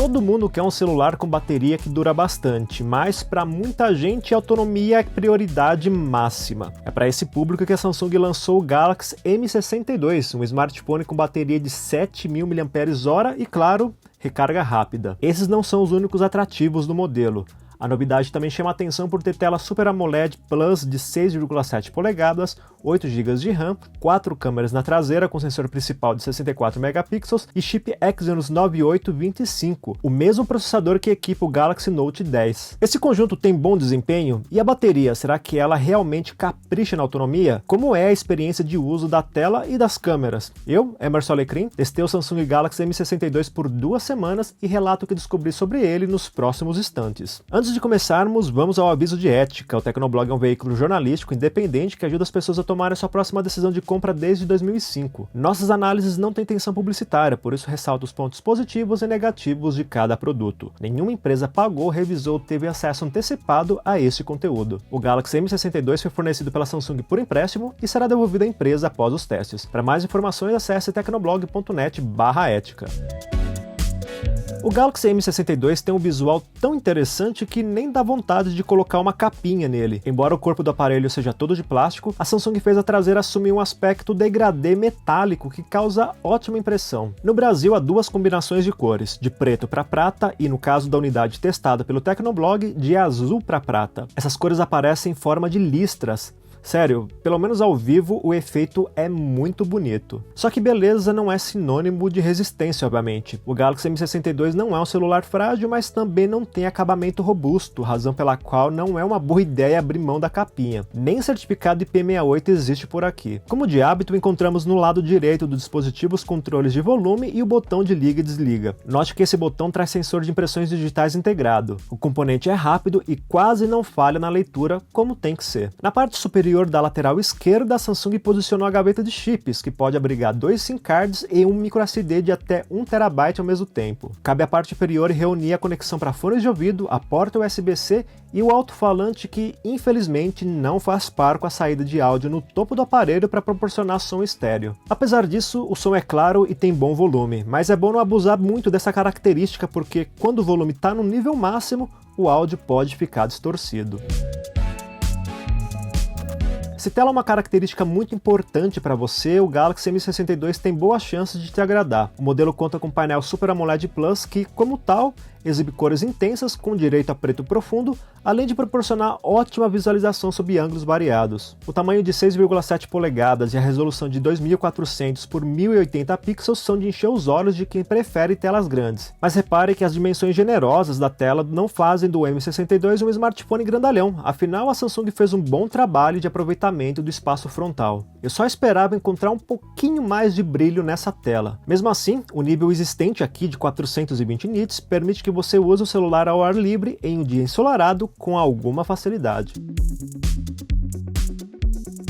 Todo mundo quer um celular com bateria que dura bastante, mas para muita gente a autonomia é prioridade máxima. É para esse público que a Samsung lançou o Galaxy M62, um smartphone com bateria de 7.000 mAh e, claro, recarga rápida. Esses não são os únicos atrativos do modelo. A novidade também chama a atenção por ter tela Super AMOLED Plus de 6,7 polegadas, 8 GB de RAM, 4 câmeras na traseira com sensor principal de 64 megapixels e chip Exynos 9825, o mesmo processador que equipa o Galaxy Note 10. Esse conjunto tem bom desempenho? E a bateria, será que ela realmente capricha na autonomia? Como é a experiência de uso da tela e das câmeras? Eu, Emerson Alecrim, testei o Samsung Galaxy M62 por 2 semanas e relato o que descobri sobre ele nos próximos instantes. Antes de começarmos, vamos ao aviso de ética. O Tecnoblog é um veículo jornalístico independente que ajuda as pessoas a tomarem a sua próxima decisão de compra desde 2005. Nossas análises não têm intenção publicitária, por isso ressalto os pontos positivos e negativos de cada produto. Nenhuma empresa pagou, revisou ou teve acesso antecipado a este conteúdo. O Galaxy M62 foi fornecido pela Samsung por empréstimo e será devolvido à empresa após os testes. Para mais informações, acesse tecnoblog.net/ética. O Galaxy M62 tem um visual tão interessante que nem dá vontade de colocar uma capinha nele. Embora o corpo do aparelho seja todo de plástico, a Samsung fez a traseira assumir um aspecto degradê metálico que causa ótima impressão. No Brasil há duas combinações de cores, de preto para prata e, no caso da unidade testada pelo Tecnoblog, de azul para prata. Essas cores aparecem em forma de listras. Sério, pelo menos ao vivo o efeito é muito bonito. Só que beleza não é sinônimo de resistência, obviamente. O Galaxy M62 não é um celular frágil, mas também não tem acabamento robusto, razão pela qual não é uma boa ideia abrir mão da capinha. Nem certificado IP68 existe por aqui. Como de hábito, encontramos no lado direito do dispositivo os controles de volume e o botão de liga e desliga. Note que esse botão traz sensor de impressões digitais integrado. O componente é rápido e quase não falha na leitura, como tem que ser. Na parte superior da lateral esquerda, a Samsung posicionou a gaveta de chips, que pode abrigar 2 SIM cards e um microSD de até 1 TB ao mesmo tempo. Cabe à parte inferior reunir a conexão para fones de ouvido, a porta USB-C e o alto-falante que, infelizmente, não faz par com a saída de áudio no topo do aparelho para proporcionar som estéreo. Apesar disso, o som é claro e tem bom volume, mas é bom não abusar muito dessa característica porque, quando o volume está no nível máximo, o áudio pode ficar distorcido. Se tela é uma característica muito importante para você, o Galaxy M62 tem boas chances de te agradar. O modelo conta com painel Super AMOLED Plus que, como tal, exibe cores intensas com direito a preto profundo, além de proporcionar ótima visualização sob ângulos variados. O tamanho de 6,7 polegadas e a resolução de 2400 por 1080 pixels são de encher os olhos de quem prefere telas grandes. Mas repare que as dimensões generosas da tela não fazem do M62 um smartphone grandalhão, afinal a Samsung fez um bom trabalho de aproveitamento do espaço frontal. Eu só esperava encontrar um pouquinho mais de brilho nessa tela. Mesmo assim, o nível existente aqui de 420 nits permite que você use o celular ao ar livre em um dia ensolarado com alguma facilidade.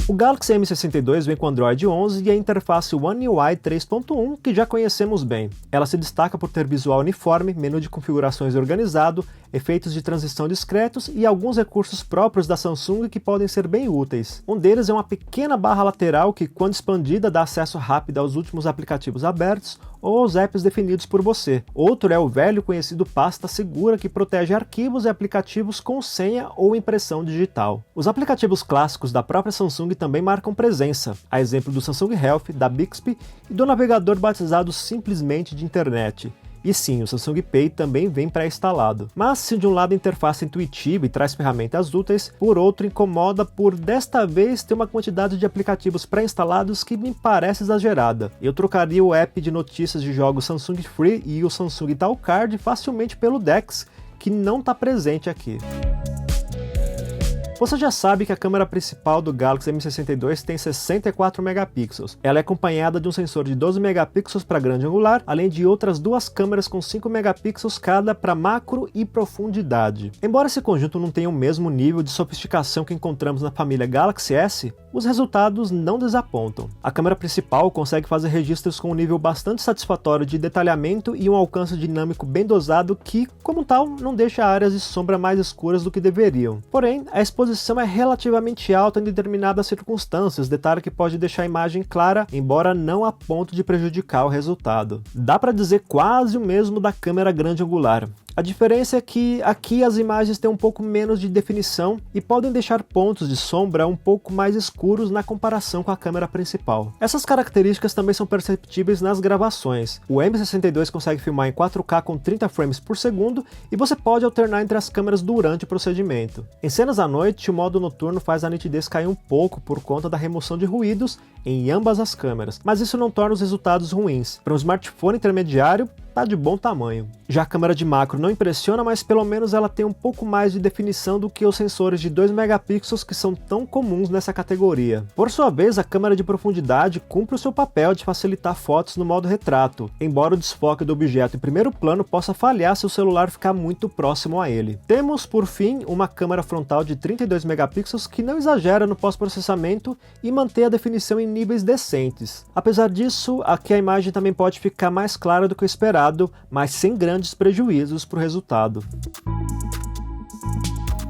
O Galaxy M62 vem com Android 11 e a interface One UI 3.1, que já conhecemos bem. Ela se destaca por ter visual uniforme, menu de configurações organizado, efeitos de transição discretos e alguns recursos próprios da Samsung que podem ser bem úteis. Um deles é uma pequena barra lateral que, quando expandida, dá acesso rápido aos últimos aplicativos abertos ou aos apps definidos por você. Outro é o velho conhecido pasta segura que protege arquivos e aplicativos com senha ou impressão digital. Os aplicativos clássicos da própria Samsung também marcam presença, a exemplo do Samsung Health, da Bixby e do navegador batizado simplesmente de internet. E sim, o Samsung Pay também vem pré-instalado. Mas se de um lado a interface é intuitiva e traz ferramentas úteis, por outro incomoda por desta vez ter uma quantidade de aplicativos pré-instalados que me parece exagerada. Eu trocaria o app de notícias de jogos Samsung Free e o Samsung Talcard facilmente pelo Dex, que não está presente aqui. Você já sabe que a câmera principal do Galaxy M62 tem 64 megapixels. Ela é acompanhada de um sensor de 12 megapixels para grande angular, além de outras duas câmeras com 5 megapixels cada para macro e profundidade. Embora esse conjunto não tenha o mesmo nível de sofisticação que encontramos na família Galaxy S, os resultados não desapontam. A câmera principal consegue fazer registros com um nível bastante satisfatório de detalhamento e um alcance dinâmico bem dosado que, como tal, não deixa áreas de sombra mais escuras do que deveriam. Porém, a exposição exposição é relativamente alta em determinadas circunstâncias, detalhe que pode deixar a imagem clara, embora não a ponto de prejudicar o resultado. Dá para dizer quase o mesmo da câmera grande angular. A diferença é que aqui as imagens têm um pouco menos de definição e podem deixar pontos de sombra um pouco mais escuros na comparação com a câmera principal. Essas características também são perceptíveis nas gravações. O M62 consegue filmar em 4K com 30 frames por segundo e você pode alternar entre as câmeras durante o procedimento. Em cenas à noite, o modo noturno faz a nitidez cair um pouco por conta da remoção de ruídos em ambas as câmeras, mas isso não torna os resultados ruins. Para um smartphone intermediário, tá de bom tamanho. Já a câmera de macro não impressiona, mas pelo menos ela tem um pouco mais de definição do que os sensores de 2 megapixels que são tão comuns nessa categoria. Por sua vez, a câmera de profundidade cumpre o seu papel de facilitar fotos no modo retrato, embora o desfoque do objeto em primeiro plano possa falhar se o celular ficar muito próximo a ele. Temos, por fim, uma câmera frontal de 32 megapixels que não exagera no pós-processamento e mantém a definição em níveis decentes. Apesar disso, aqui a imagem também pode ficar mais clara do que o esperado, mas sem grandes prejuízos para o resultado.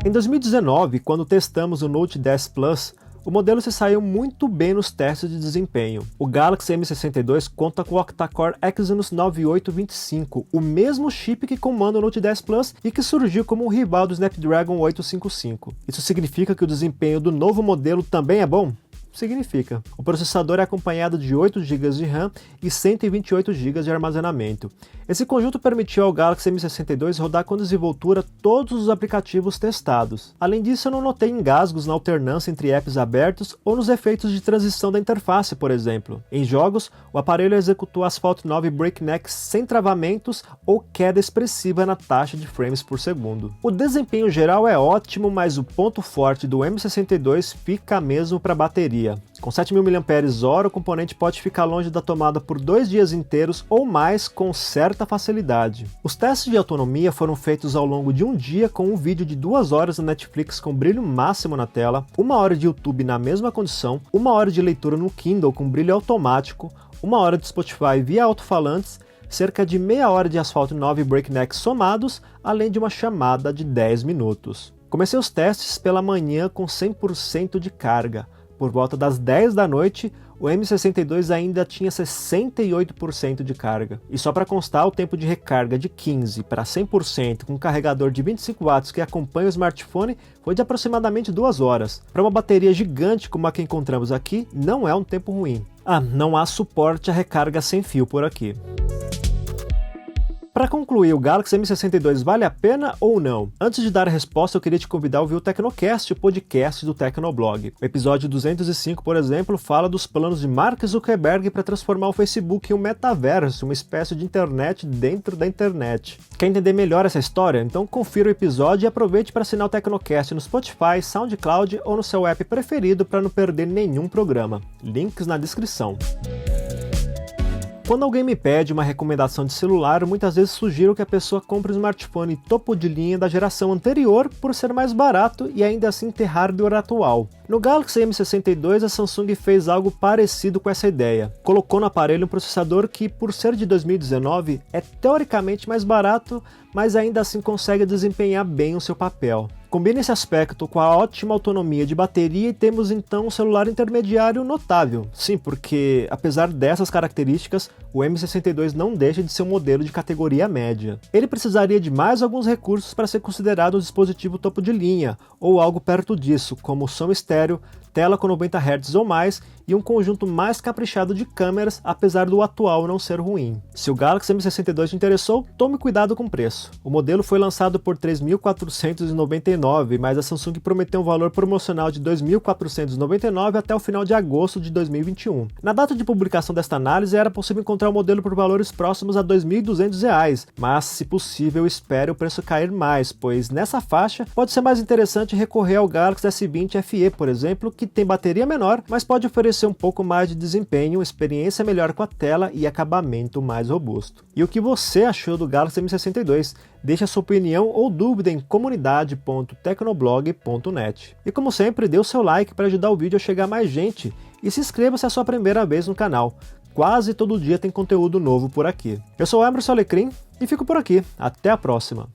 Em 2019, quando testamos o Note 10 Plus, o modelo se saiu muito bem nos testes de desempenho. O Galaxy M62 conta com o octa-core Exynos 9825, o mesmo chip que comanda o Note 10 Plus e que surgiu como um rival do Snapdragon 855. Isso significa que o desempenho do novo modelo também é bom? Significa. O processador é acompanhado de 8 GB de RAM e 128 GB de armazenamento. Esse conjunto permitiu ao Galaxy M62 rodar com desenvoltura todos os aplicativos testados. Além disso, eu não notei engasgos na alternância entre apps abertos ou nos efeitos de transição da interface, por exemplo. Em jogos, o aparelho executou Asphalt 9 Breakneck sem travamentos ou queda expressiva na taxa de frames por segundo. O desempenho geral é ótimo, mas o ponto forte do M62 fica mesmo para a bateria. Com 7.000 mAh, o componente pode ficar longe da tomada por 2 dias inteiros ou mais com certa facilidade. Os testes de autonomia foram feitos ao longo de um dia com um vídeo de 2 horas na Netflix com brilho máximo na tela, 1 hora de YouTube na mesma condição, 1 hora de leitura no Kindle com brilho automático, 1 hora de Spotify via alto-falantes, cerca de meia hora de Asphalt 9 Breakneck somados, além de uma chamada de 10 minutos. Comecei os testes pela manhã com 100% de carga. Por volta das 10 da noite, o M62 ainda tinha 68% de carga. E só para constar, o tempo de recarga de 15 para 100% com um carregador de 25 watts que acompanha o smartphone foi de aproximadamente 2 horas. Para uma bateria gigante como a que encontramos aqui, não é um tempo ruim. Não há suporte a recarga sem fio por aqui. Para concluir, o Galaxy M62 vale a pena ou não? Antes de dar a resposta, eu queria te convidar a ouvir o Tecnocast, o podcast do Tecnoblog. O episódio 205, por exemplo, fala dos planos de Mark Zuckerberg para transformar o Facebook em um metaverso, uma espécie de internet dentro da internet. Quer entender melhor essa história? Então confira o episódio e aproveite para assinar o Tecnocast no Spotify, SoundCloud ou no seu app preferido para não perder nenhum programa. Links na descrição. Quando alguém me pede uma recomendação de celular, muitas vezes sugiro que a pessoa compre um smartphone topo de linha da geração anterior por ser mais barato e ainda assim ter hardware atual. No Galaxy M62, a Samsung fez algo parecido com essa ideia. Colocou no aparelho um processador que, por ser de 2019, é teoricamente mais barato, mas ainda assim consegue desempenhar bem o seu papel. Combina esse aspecto com a ótima autonomia de bateria e temos então um celular intermediário notável. Sim, porque apesar dessas características, o M62 não deixa de ser um modelo de categoria média. Ele precisaria de mais alguns recursos para ser considerado um dispositivo topo de linha, ou algo perto disso, como som estéreo, tela com 90 Hz ou mais e um conjunto mais caprichado de câmeras, apesar do atual não ser ruim. Se o Galaxy M62 te interessou, tome cuidado com o preço. O modelo foi lançado por R$ 3.499, mas a Samsung prometeu um valor promocional de R$ 2.499 até o final de agosto de 2021. Na data de publicação desta análise, era possível encontrar o modelo por valores próximos a R$ 2.200, mas, se possível, espere o preço cair mais, pois nessa faixa pode ser mais interessante recorrer ao Galaxy S20 FE, por exemplo, que tem bateria menor, mas pode oferecer um pouco mais de desempenho, experiência melhor com a tela e acabamento mais robusto. E o que você achou do Galaxy M62? Deixe a sua opinião ou dúvida em comunidade.tecnoblog.net. E como sempre, dê o seu like para ajudar o vídeo a chegar a mais gente e se inscreva se é a sua primeira vez no canal. Quase todo dia tem conteúdo novo por aqui. Eu sou o Emerson Alecrim e fico por aqui. Até a próxima!